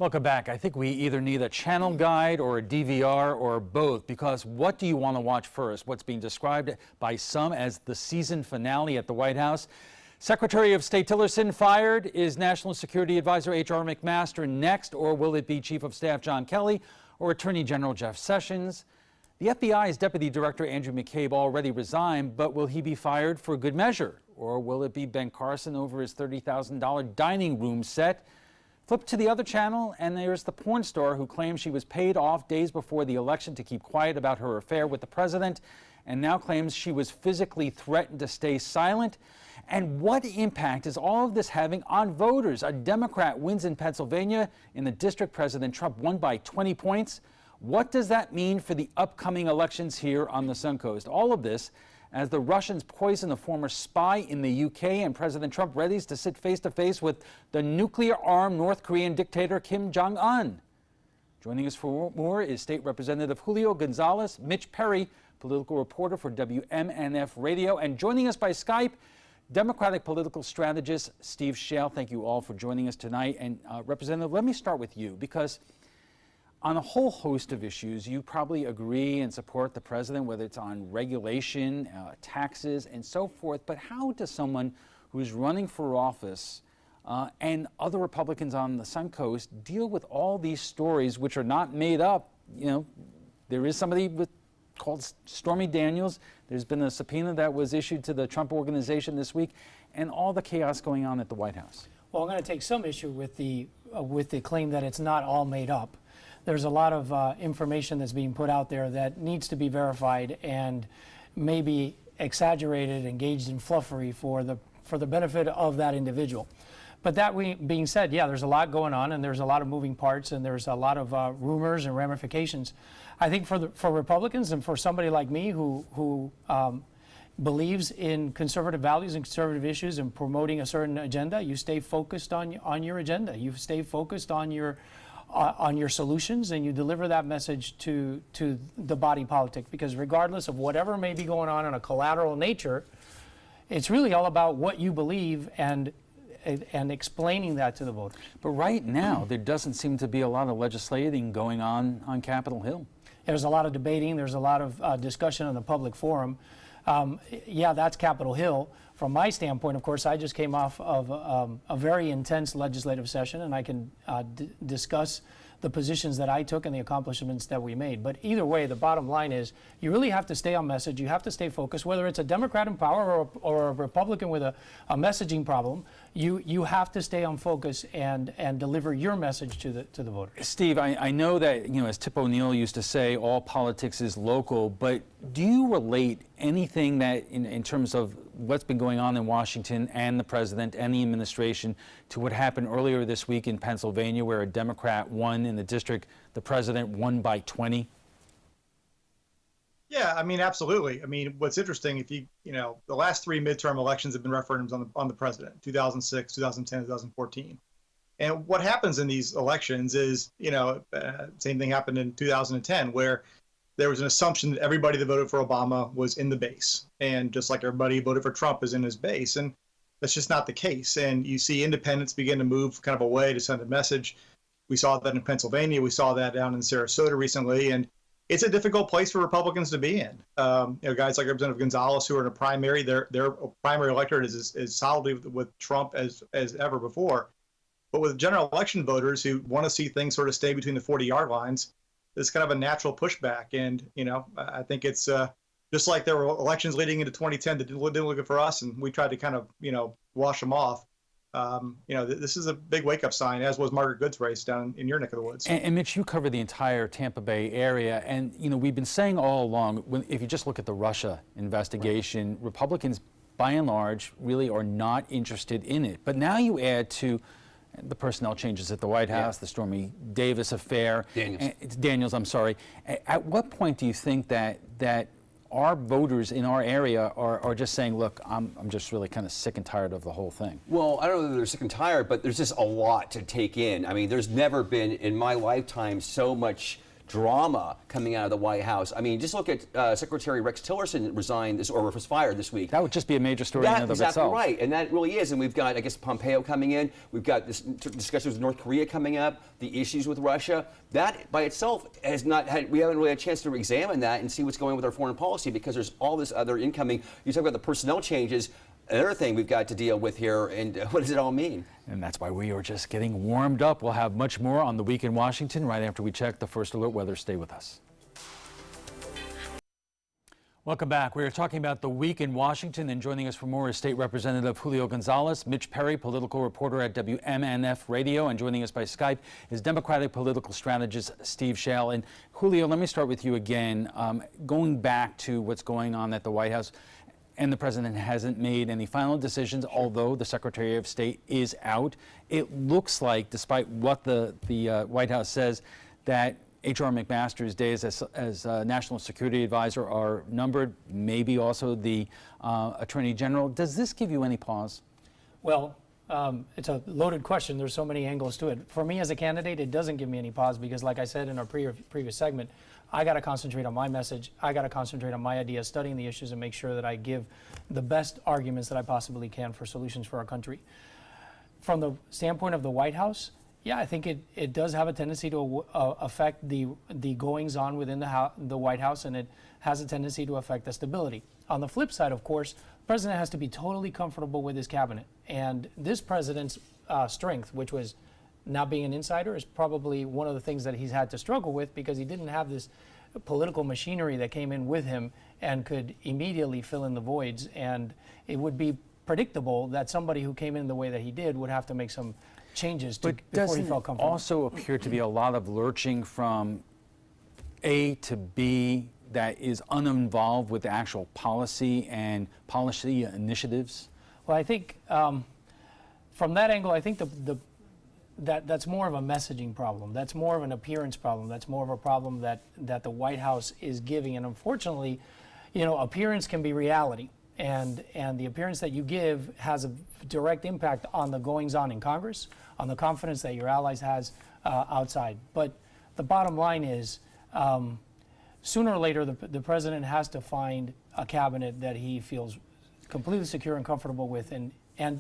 Welcome back. I think we either need a channel guide or a DVR or both, because what do you want to watch first? What's being described by some as the season finale at the White House? Secretary of State Tillerson fired. Is National Security Advisor H.R. McMaster next, or will it be Chief of Staff John Kelly or Attorney General Jeff Sessions? The FBI's Deputy Director Andrew McCabe already resigned, but will he be fired for good measure? Or will it be Ben Carson over his $30,000 dining room set? Flip to the other channel, and there's the porn star who claims she was paid off days before the election to keep quiet about her affair with the president, and now claims she was physically threatened to stay silent. And what impact is all of this having on voters? A Democrat wins in Pennsylvania. In the district, President Trump won by 20 points. What does that mean for the upcoming elections here on the Suncoast? All of this as the Russians poison a former spy in the UK, and President Trump readies to sit face-to-face with the nuclear-armed North Korean dictator Kim Jong-un. Joining us for more is State Representative Julio Gonzalez, Mitch Perry, political reporter for WMNF Radio, and joining us by Skype, Democratic political strategist Steve Schale. Thank you all for joining us tonight. And Representative, let me start with you, because on a whole host of issues, you probably agree and support the president, whether it's on regulation, taxes, and so forth. But how does someone who's running for office and other Republicans on the Suncoast deal with all these stories which are not made up? You know, there is somebody called Stormy Daniels. There's been a subpoena that was issued to the Trump Organization this week, and all the chaos going on at the White House. Well, I'm going to take some issue with the claim that it's not all made up. There's a lot of information that's being put out there that needs to be verified and maybe exaggerated, engaged in fluffery for the benefit of that individual. But that being said, yeah, there's a lot going on, and there's a lot of moving parts, and there's a lot of rumors and ramifications. I think for Republicans and for somebody like me who believes in conservative values and conservative issues and promoting a certain agenda, you stay focused on your agenda. You stay focused on your solutions, and you deliver that message to the body politic, because regardless of whatever may be going on a collateral nature, it's really all about what you believe and explaining that to the voters. But right now, there doesn't seem to be a lot of legislating going on Capitol Hill. There's a lot of debating. There's a lot of discussion in the public forum. Yeah, that's Capitol Hill. From my standpoint, of course, I just came off of a very intense legislative session, and I can discuss the positions that I took and the accomplishments that we made. But either way, the bottom line is you really have to stay on message. You have to stay focused, whether it's a Democrat in power or a Republican with a messaging problem. You have to stay on focus and deliver your message to the voters. Steve, I know that, you know, as Tip O'Neill used to say, all politics is local, but do you relate anything that in terms of what's been going on in Washington and the president and the administration to what happened earlier this week in Pennsylvania, where a Democrat won in the district, the president won by 20? Yeah, I mean, absolutely. I mean, what's interesting, if you know, the last three midterm elections have been referendums on the president, 2006, 2010, 2014. And what happens in these elections is, you know, same thing happened in 2010, where there was an assumption that everybody that voted for Obama was in the base. And just like everybody who voted for Trump is in his base. And that's just not the case. And you see independents begin to move kind of away to send a message. We saw that in Pennsylvania. We saw that down in Sarasota recently. And it's a difficult place for Republicans to be in. You know, guys like Representative Gonzalez, who are in a primary, their primary electorate is solidly with Trump as ever before. But with general election voters who want to see things sort of stay between the 40-yard lines, it's kind of a natural pushback. And, you know, I think it's just like there were elections leading into 2010 that didn't look good for us, and we tried to kind of, you know, wash them off. You know, this is a big wake-up sign, as was Margaret Good's race down in your neck of the woods. And Mitch, you cover the entire Tampa Bay area, and, you know, we've been saying all along, if you just look at the Russia investigation, right, Republicans, by and large, really are not interested in it. But now you add to the personnel changes at the White House, the Stormy Davis affair. Daniels, I'm sorry. At what point do you think that our voters in our area are just saying, look, I'm just really kind of sick and tired of the whole thing? Well, I don't know that they're sick and tired, but there's just a lot to take in. I mean, there's never been in my lifetime so much drama coming out of the White House. I mean, just look at Secretary Rex Tillerson resigned or was fired this week. That would just be a major story in and of exactly itself. Right, and that really is. And we've got, I guess, Pompeo coming in. We've got this discussions with North Korea coming up, the issues with Russia. That by itself has not had, we haven't really had a chance to examine that and see what's going on with our foreign policy, because there's all this other incoming. You talk about the personnel changes. Another thing we've got to deal with here, and what does it all mean? And that's why we are just getting warmed up. We'll have much more on the Week in Washington right after we check the First Alert weather. Stay with us. Welcome back. We are talking about the week in Washington, and joining us for more is State Representative Julio Gonzalez, Mitch Perry, political reporter at WMNF Radio, and joining us by Skype is Democratic political strategist Steve Schale. And Julio, let me start with you again. Going back to what's going on at the White House, and the president hasn't made any final decisions, although the Secretary of State is out. It looks like, despite what the White House says, that H.R. McMaster's days as National Security Advisor are numbered, maybe also the Attorney General. Does this give you any pause? Well, it's a loaded question. There's so many angles to it. For me as a candidate, it doesn't give me any pause because, like I said in our previous segment, I got to concentrate on my message. I got to concentrate on my ideas, studying the issues, and make sure that I give the best arguments that I possibly can for solutions for our country. From the standpoint of the White House, yeah, I think it does have a tendency to affect the goings on within the White House, and it has a tendency to affect the stability. On the flip side, of course, the president has to be totally comfortable with his cabinet. And this president's strength, which was not being an insider, is probably one of the things that he's had to struggle with, because he didn't have this political machinery that came in with him and could immediately fill in the voids. And it would be predictable that somebody who came in the way that he did would have to make some changes before he felt comfortable. Also appear to be a lot of lurching from A to B that is uninvolved with the actual policy and policy initiatives? Well, I think from that angle, I think that's more of a messaging problem. That's more of an appearance problem. That's more of a problem that the White House is giving. And unfortunately, you know, appearance can be reality. And the appearance that you give has a direct impact on the goings-on in Congress, on the confidence that your allies has outside. But the bottom line is, sooner or later, the president has to find a cabinet that he feels completely secure and comfortable with, and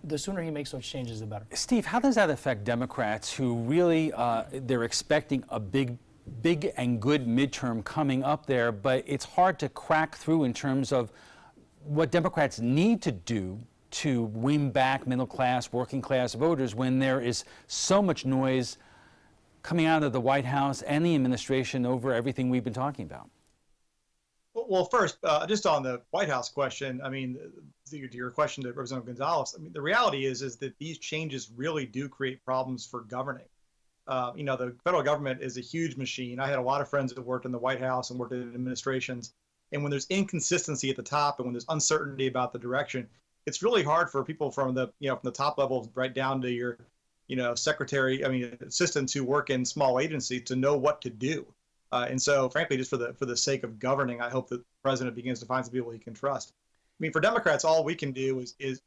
the sooner he makes those changes, the better. Steve, how does that affect Democrats who really, they're expecting a big and good midterm coming up there, but it's hard to crack through in terms of what Democrats need to do to win back middle class, working class voters when there is so much noise coming out of the White House and the administration over everything we've been talking about? Well, first, just on the White House question, I mean, to your question to Representative Gonzalez, I mean, the reality is that these changes really do create problems for governing. You know, the federal government is a huge machine. I had a lot of friends that worked in the White House and worked in administrations. And when there's inconsistency at the top and when there's uncertainty about the direction, it's really hard for people from the, you know, from the top level right down to your, you know, assistants who work in small agencies to know what to do. And so, frankly, just for the sake of governing, I hope that the president begins to find some people he can trust. I mean, for Democrats, all we can do is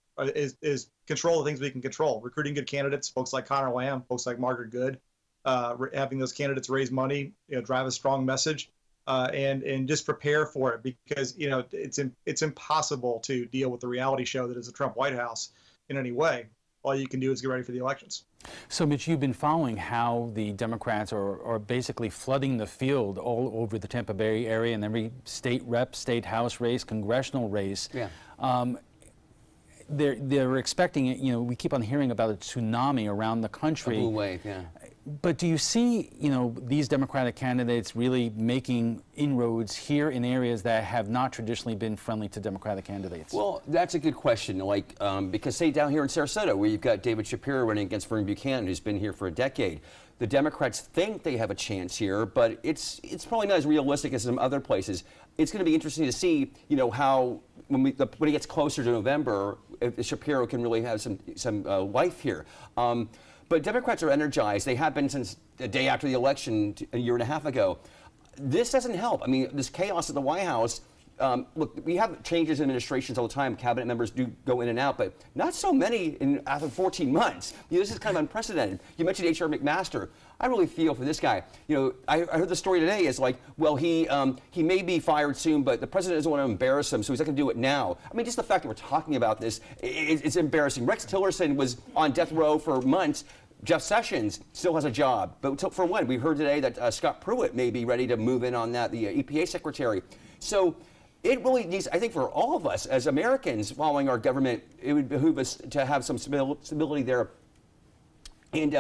control the things we can control: recruiting good candidates, folks like Connor Lamb, folks like Margaret Good, having those candidates raise money, you know, drive a strong message, and just prepare for it, because you know it's impossible to deal with the reality show that is the Trump White House in any way. All you can do is get ready for the elections. So, Mitch, you've been following how the Democrats are basically flooding the field all over the Tampa Bay area in every state rep, state house race, congressional race. Yeah. They're expecting it. You know, we keep on hearing about a tsunami around the country. A blue wave, yeah. But do you see, you know, these Democratic candidates really making inroads here in areas that have not traditionally been friendly to Democratic candidates? Well, that's a good question. Like, because say down here in Sarasota, where you've got David Shapiro running against Vern Buchanan, who's been here for a decade, the Democrats think they have a chance here, but it's probably not as realistic as some other places. It's going to be interesting to see, you know, how when it gets closer to November, if Shapiro can really have some life here. But Democrats are energized. They have been since the day after the election a year and a half ago. This doesn't help. I mean, this chaos at the White House, look, we have changes in administrations all the time. Cabinet members do go in and out, but not so many after 14 months. This is kind of unprecedented. You mentioned H.R. McMaster. I really feel for this guy. I heard the story today is like, well, he may be fired soon, but the president doesn't want to embarrass him, so he's not going to do it now. I mean, just the fact that we're talking about this, it's embarrassing. Rex Tillerson was on death row for months. Jeff Sessions still has a job, but for when? We heard today that Scott Pruitt may be ready to move in on that, the EPA secretary. So it really needs, I think, for all of us as Americans following our government, it would behoove us to have some stability there. And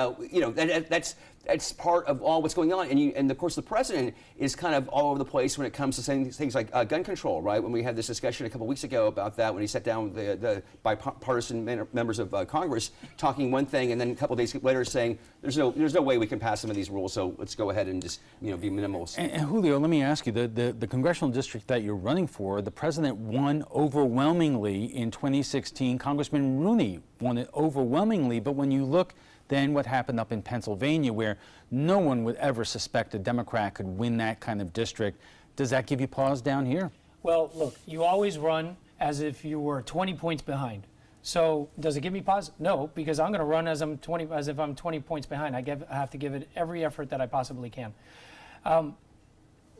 that's part of all what's going on. And of course, the president is kind of all over the place when it comes to saying things like gun control, right? When we had this discussion a couple weeks ago about that, when he sat down with the bipartisan members of Congress, talking one thing, and then a couple of days later saying, there's no way we can pass some of these rules, so let's go ahead and just be minimalist. And Julio, let me ask you, the congressional district that you're running for, the president won overwhelmingly in 2016. Congressman Rooney won it overwhelmingly, but when you look then what happened up in Pennsylvania, where no one would ever suspect a Democrat could win that kind of district, does that give you pause down here? Well, look, you always run as if you were 20 points behind. So does it give me pause? No, because I'm going to run as if I'm 20 points behind. I have to give it every effort that I possibly can.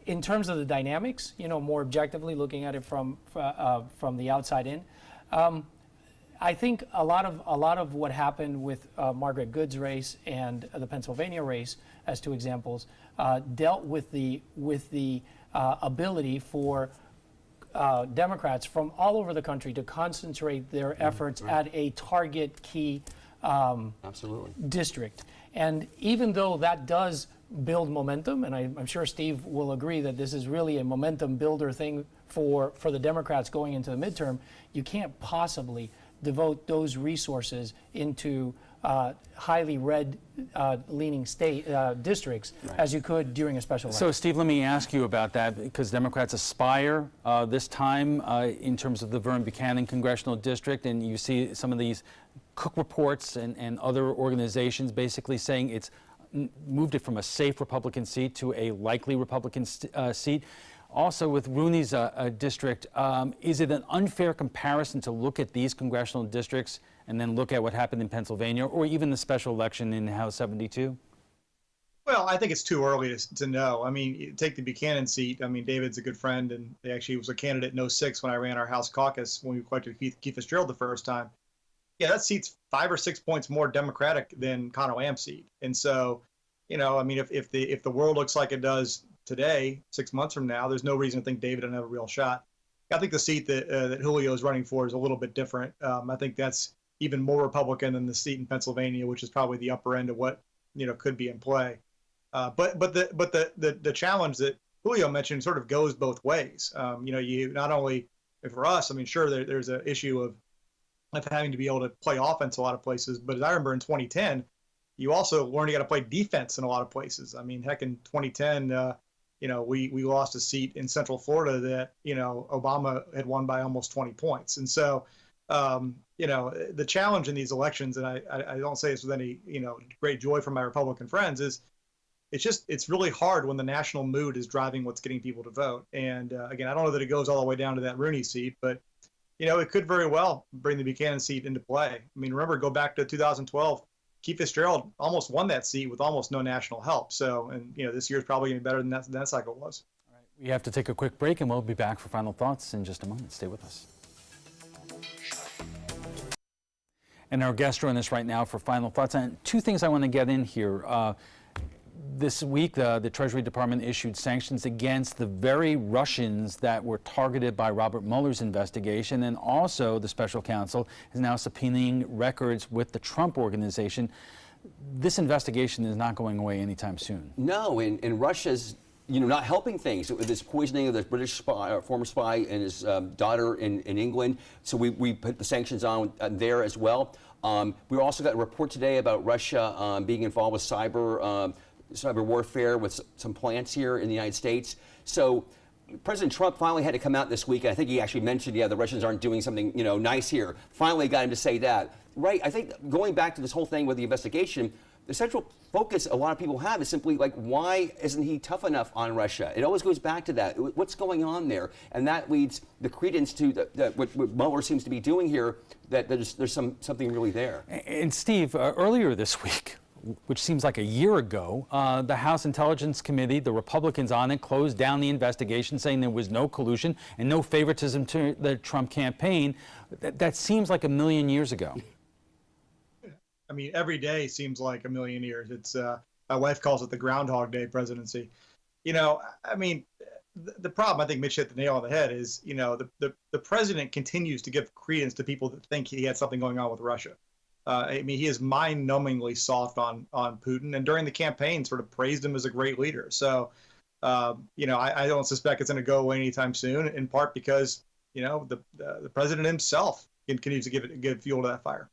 In terms of the dynamics, more objectively looking at it from the outside in, I think a lot of what happened with Margaret Good's race and the Pennsylvania race, as two examples, dealt with the ability for Democrats from all over the country to concentrate their efforts at a target key district. And even though that does build momentum, and I'm sure Steve will agree that this is really a momentum builder thing for the Democrats going into the midterm, you can't possibly devote those resources into highly red-leaning state districts as you could during a special election. So, Steve, let me ask you about that, because Democrats aspire this time in terms of the Vern Buchanan congressional district, and you see some of these Cook reports and other organizations basically saying it's moved it from a safe Republican seat to a likely Republican seat. Also, with Rooney's district, is it an unfair comparison to look at these congressional districts and then look at what happened in Pennsylvania, or even the special election in House 72? Well, I think it's too early to know. I mean, you take the Buchanan seat. I mean, David's a good friend, and he actually was a candidate in '06 when I ran our House caucus when we elected Keith Fitzgerald the first time. Yeah, that seat's 5 or 6 points more Democratic than Conor Lamb's seat. And so, I mean, if the world looks like it does today, 6 months from now, there's no reason to think David doesn't have a real shot. I think the seat that Julio is running for is a little bit different. I think that's even more Republican than the seat in Pennsylvania, which is probably the upper end of what could be in play. But the challenge that Julio mentioned sort of goes both ways. You not only for us, I mean, sure there's an issue of having to be able to play offense a lot of places, but as I remember in 2010, you also learned you got to play defense in a lot of places. I mean, heck, in 2010. We lost a seat in Central Florida that, Obama had won by almost 20 points. And so, the challenge in these elections, and I don't say this with any, great joy from my Republican friends, is it's really hard when the national mood is driving what's getting people to vote. And again, I don't know that it goes all the way down to that Rooney seat, but, it could very well bring the Buchanan seat into play. I mean, remember, go back to 2012. Keith Fitzgerald almost won that seat with almost no national help. So, and this year's probably going to be better than that cycle was. All right, we have to take a quick break, and we'll be back for final thoughts in just a moment. Stay with us. And our guests join us right now for final thoughts. And two things I want to get in here. This week, the Treasury Department issued sanctions against the very Russians that were targeted by Robert Mueller's investigation, and also the special counsel is now subpoenaing records with the Trump organization. This investigation is not going away anytime soon. No, and Russia's not helping things with this poisoning of the British spy, former spy, and his daughter in England. So we put the sanctions on there as well. We also got a report today about Russia being involved with cyber warfare with some plants here in the United States. So President Trump finally had to come out this week, and I think he actually mentioned, the Russians aren't doing something, nice here. Finally got him to say that. Right, I think going back to this whole thing with the investigation, the central focus a lot of people have is simply like, why isn't he tough enough on Russia? It always goes back to that. What's going on there? And that leads the credence to what Mueller seems to be doing here, that there's something really there. And Steve, earlier this week, which seems like a year ago, the House Intelligence Committee, the Republicans on it, closed down the investigation, saying there was no collusion and no favoritism to the Trump campaign. That seems like a million years ago. I mean, every day seems like a million years. It's my wife calls it the Groundhog Day presidency. You know, I mean, the problem, I think Mitch hit the nail on the head, is, you know, the president continues to give credence to people that think he had something going on with Russia. I mean, he is mind-numbingly soft on Putin, and during the campaign sort of praised him as a great leader. So, you know, I don't suspect it's going to go away anytime soon, in part because, you know, the president himself continues to give fuel to that fire.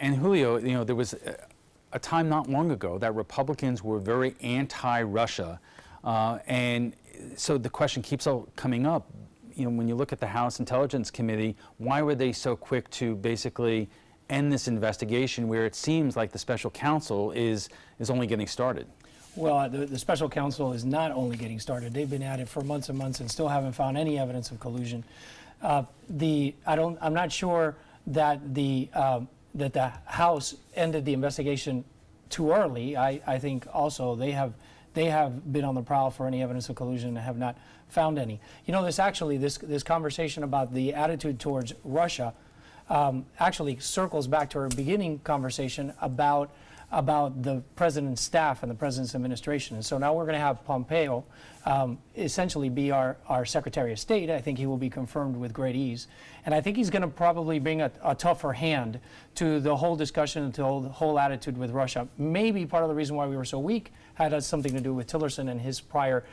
And Julio, you know, there was a time not long ago that Republicans were very anti-Russia, and so the question keeps coming up. You know, when you look at the House Intelligence Committee, why were they so quick to basically end this investigation, where it seems like the special counsel is only getting started? Well, the special counsel is not only getting started. They've been at it for months and months and still haven't found any evidence of collusion. I'm not sure that the House ended the investigation too early. I think also they have been on the prowl for any evidence of collusion and have not found any. You know, this conversation about the attitude towards Russia actually circles back to our beginning conversation about the president's staff and the president's administration. And so now we're going to have Pompeo essentially be our Secretary of State. I think he will be confirmed with great ease. And I think he's going to probably bring a tougher hand to the whole discussion and to the whole attitude with Russia. Maybe part of the reason why we were so weak had something to do with Tillerson and his prior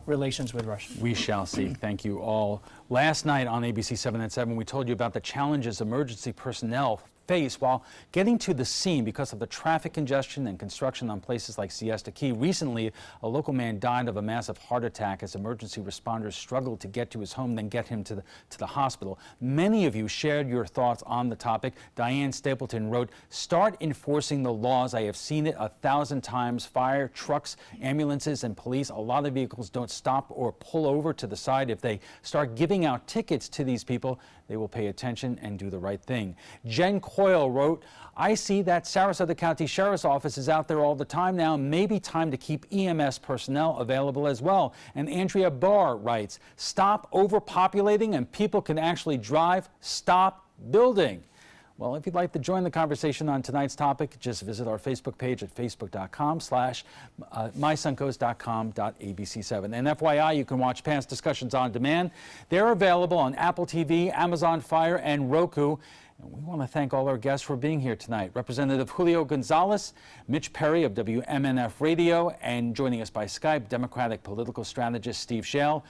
relations with Russia. We shall see. Thank you all. Last night on ABC 7 at 7, we told you about the challenges emergency personnel face while getting to the scene because of the traffic congestion and construction on places like Siesta Key. Recently, a local man died of a massive heart attack as emergency responders struggled to get to his home, then get him to the hospital. Many of you shared your thoughts on the topic. Diane Stapleton wrote, "Start enforcing the laws. I have seen it 1,000 times. Fire trucks, ambulances, and police. A lot of vehicles don't stop or pull over to the side. If they start giving out tickets to these people, they will pay attention and do the right thing." Jen Coyle wrote, "I see that Sarasota County Sheriff's Office is out there all the time now. Maybe time to keep EMS personnel available as well." And Andrea Barr writes, "Stop overpopulating and people can actually drive. Stop building." Well, if you'd like to join the conversation on tonight's topic, just visit our Facebook page at facebook.com/mysuncoast.com.abc7. And FYI, you can watch past discussions on demand. They're available on Apple TV, Amazon Fire, and Roku. And we want to thank all our guests for being here tonight. Representative Julio Gonzalez, Mitch Perry of WMNF Radio, and joining us by Skype, Democratic political strategist Steve Schale.